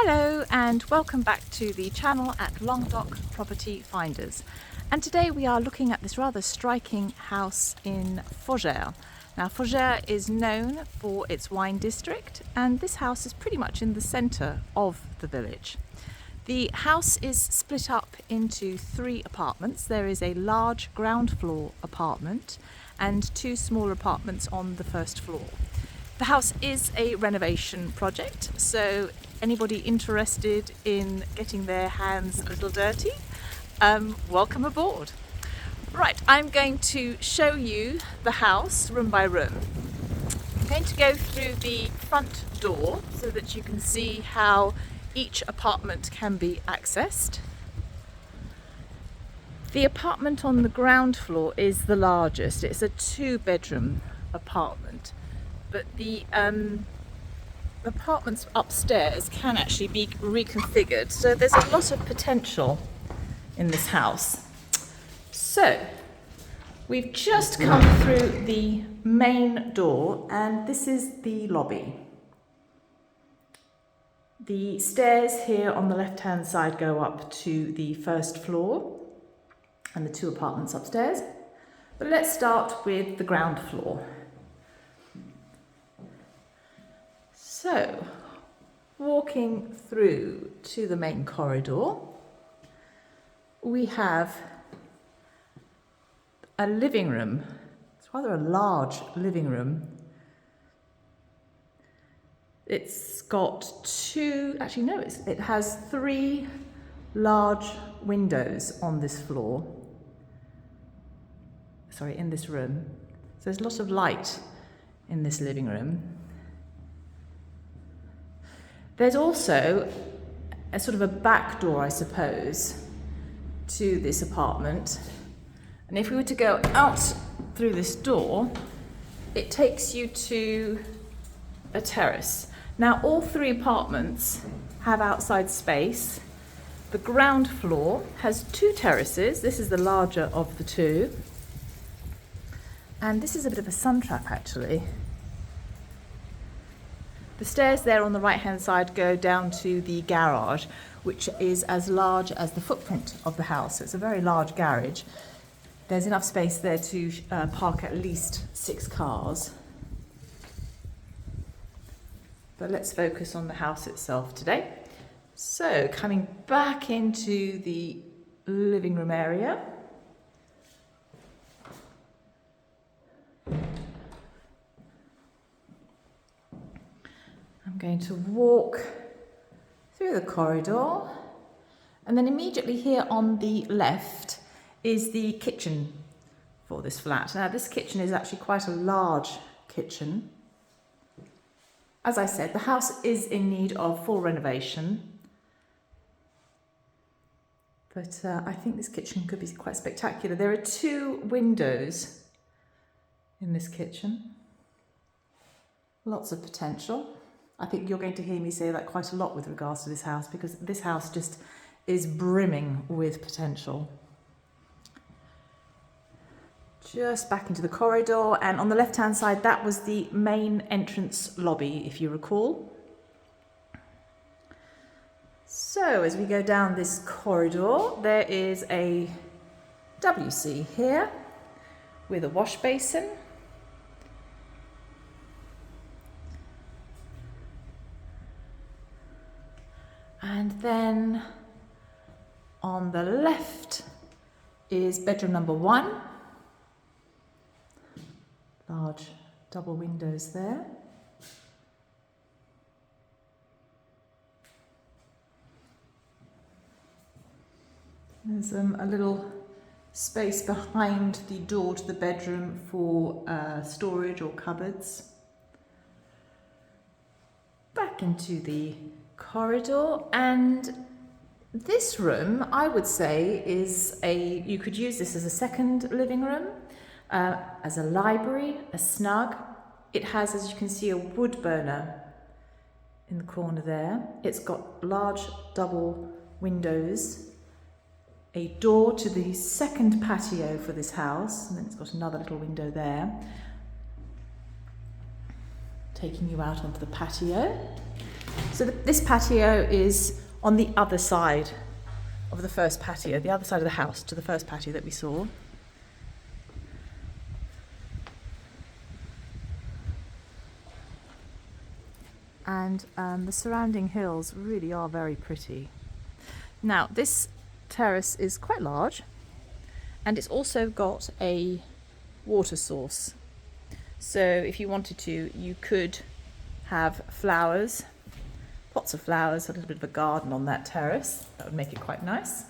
Hello and welcome back to the channel at Languedoc Property Finders. And today we are looking at this rather striking house in Faugères. Now Faugères is known for its wine district, and this house is pretty much in the centre of the village. The house is split up into 3 apartments. There is a large ground floor apartment and 2 smaller apartments on the first floor. The house is a renovation project, so anybody interested in getting their hands a little dirty, welcome aboard. Right, I'm going to show you the house room by room. I'm going to go through the front door so that you can see how each apartment can be accessed. The apartment on the ground floor is the largest. It's a 2-bedroom apartment. But the apartments upstairs can actually be reconfigured, so there's a lot of potential in this house. So we've just come through the main door, and this is the lobby. The stairs here on the left hand side go up to the first floor and the 2 apartments upstairs. But let's start with the ground floor. So, walking through to the main corridor, we have a living room. It's rather a large living room. It's got it has 3 large windows on this floor. In this room. So there's lots of light in this living room. There's also a sort of a back door, I suppose, to this apartment. And if we were to go out through this door, it takes you to a terrace. Now, all 3 apartments have outside space. The ground floor has 2 terraces. This is the larger of the 2. And this is a bit of a sun trap, actually. The stairs there on the right-hand side go down to the garage, which is as large as the footprint of the house. So it's a very large garage. There's enough space there to park at least 6 cars. But let's focus on the house itself today. So coming back into the living room area. I'm going to walk through the corridor, and then immediately here on the left is the kitchen for this flat. Now, this kitchen is actually quite a large kitchen. As I said, the house is in need of full renovation, but I think this kitchen could be quite spectacular. There are 2 windows in this kitchen. Lots of potential. I think you're going to hear me say that quite a lot with regards to this house, because this house just is brimming with potential. Just back into the corridor, and on the left hand side, that was the main entrance lobby, if you recall. So as we go down this corridor, there is a WC here with a wash basin. And then on the left is bedroom number 1. Large double windows there. There's a little space behind the door to the bedroom for storage or cupboards. Back into the corridor, and this room, I would say, you could use this as a second living room, as a library, a snug. It has, as you can see, a wood burner in the corner there. It's got large double windows, a door to the second patio for this house, and then it's got another little window there, taking you out onto the patio. So this patio is on the other side of the first patio, the other side of the house to the first patio that we saw. And the surrounding hills really are very pretty. Now this terrace is quite large, and it's also got a water source. So if you wanted to, you could have flowers, pots of flowers, a little bit of a garden on that terrace. That would make it quite nice.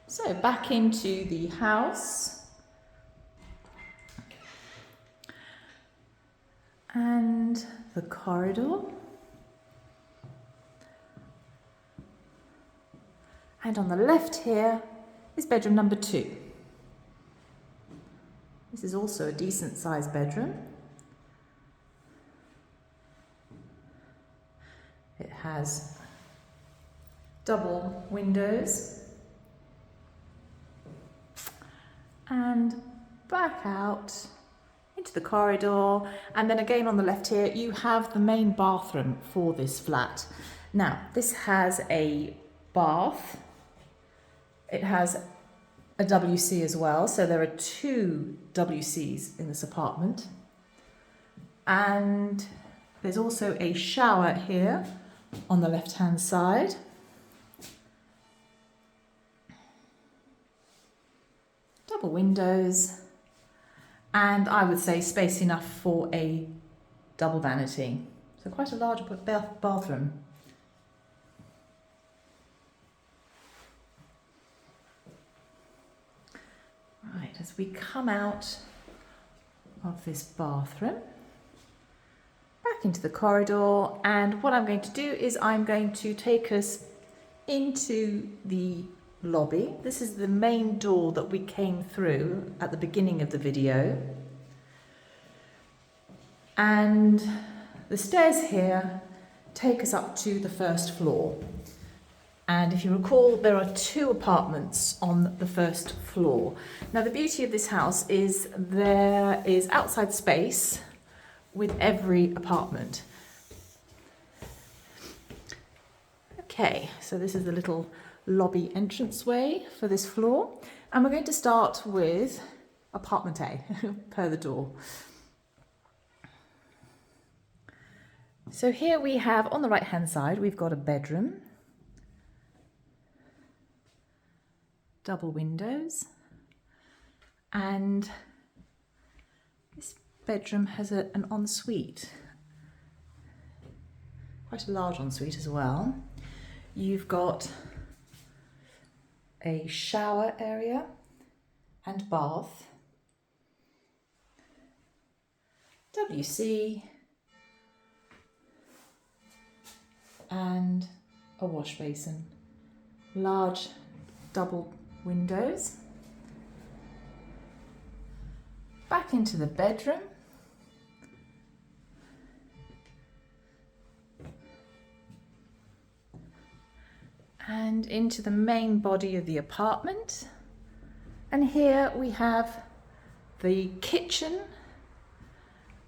So back into the house. And the corridor. And on the left here is bedroom number 2. This is also a decent sized bedroom. It has double windows. And back out into the corridor, and then again on the left here you have the main bathroom for this flat. Now this has a bath. It has a WC as well, so there are 2 WCs in this apartment. And there's also a shower here on the left hand side. Double windows, and I would say space enough for a double vanity. So quite a large bathroom. Right, as we come out of this bathroom, back into the corridor, and what I'm going to do is I'm going to take us into the lobby. This is the main door that we came through at the beginning of the video. And the stairs here take us up to the first floor. And if you recall, there are 2 apartments on the first floor. Now the beauty of this house is there is outside space with every apartment. Okay, so this is the little lobby entranceway for this floor, and we're going to start with apartment A per the door. So here we have, on the right hand side, we've got a bedroom, double windows, and this bedroom has an ensuite, quite a large ensuite as well. You've got a shower area and bath, WC, and a wash basin. Large double windows. Back into the bedroom. And into the main body of the apartment. And here we have the kitchen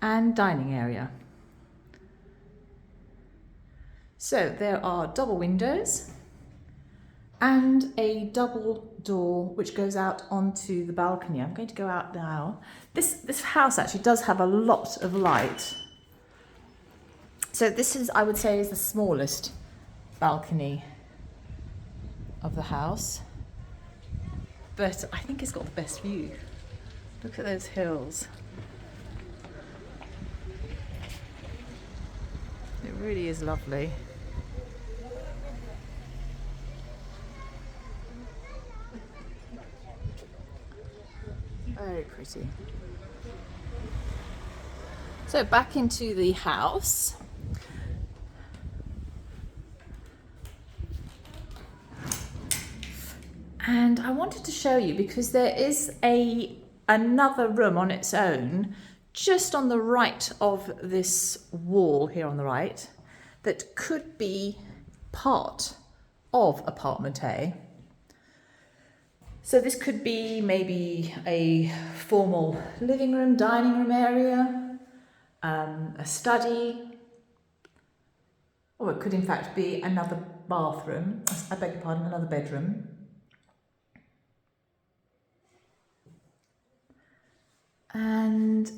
and dining area. So there are double windows and a double door which goes out onto the balcony. I'm going to go out now. This house actually does have a lot of light. So this is, I would say, is the smallest balcony of the house, but I think it's got the best view. Look at those hills. It really is lovely. Very pretty. So back into the house. And I wanted to show you, because there is another room on its own just on the right of this wall here on the right that could be part of apartment A. So this could be maybe a formal living room, dining room area, a study, or it could in fact be another bathroom, I beg your pardon, another bedroom. And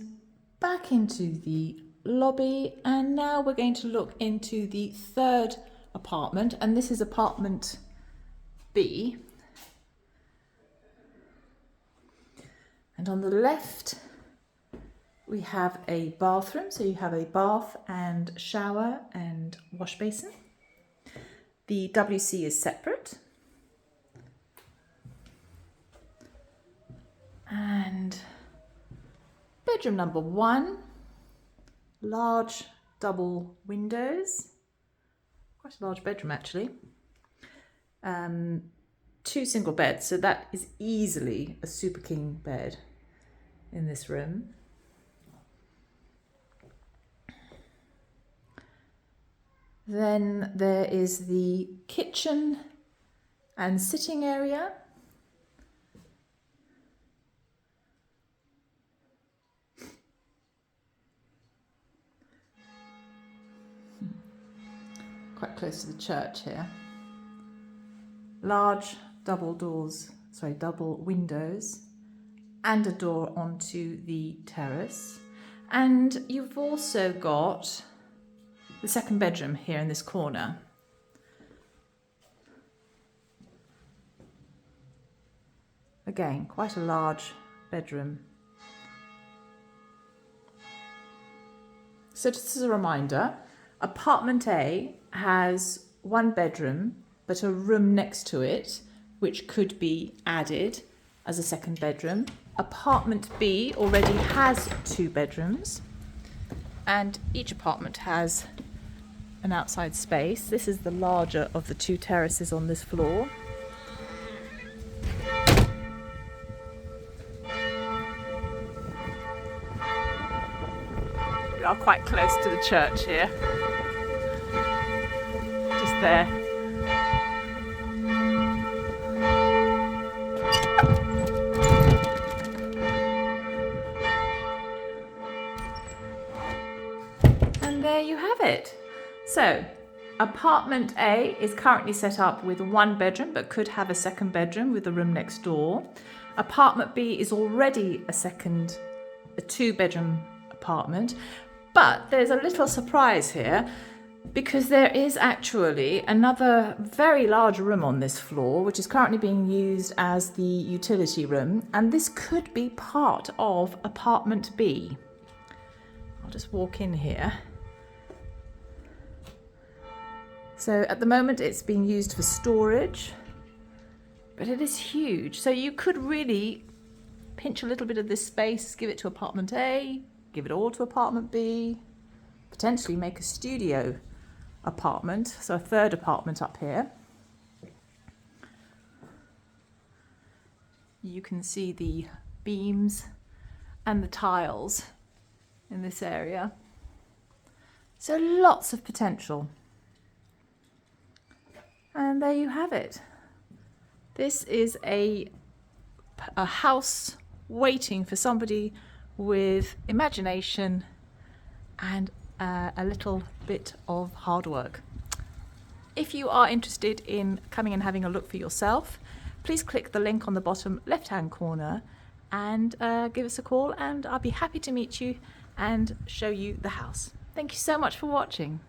back into the lobby, and now we're going to look into the third apartment, and this is apartment B. And on the left we have a bathroom, so you have a bath and shower and wash basin. The WC is separate. And bedroom number 1, large double windows, quite a large bedroom actually. 2 single beds, so that is easily a super king bed in this room. Then there is the kitchen and sitting area. Quite close to the church here. Large double windows and a door onto the terrace. And you've also got the second bedroom here in this corner. Again, quite a large bedroom. So just as a reminder, apartment A has 1 bedroom, but a room next to it, which could be added as a second bedroom. Apartment B already has 2 bedrooms, and each apartment has an outside space. This is the larger of the 2 terraces on this floor. We are quite close to the church here. Just there. And there you have it. So, apartment A is currently set up with 1 bedroom, but could have a second bedroom with the room next door. Apartment B is already a 2-bedroom apartment, but there's a little surprise here, because there is actually another very large room on this floor, which is currently being used as the utility room, and this could be part of apartment B. I'll just walk in here. So at the moment it's being used for storage, but it is huge. So you could really pinch a little bit of this space, give it to apartment A, give it all to apartment B, potentially make a studio apartment, so a third apartment up here. You can see the beams and the tiles in this area. So lots of potential. And there you have it. This is a house waiting for somebody with imagination and a little bit of hard work. If you are interested in coming and having a look for yourself, please click the link on the bottom left-hand corner and give us a call, and I'll be happy to meet you and show you the house. Thank you so much for watching.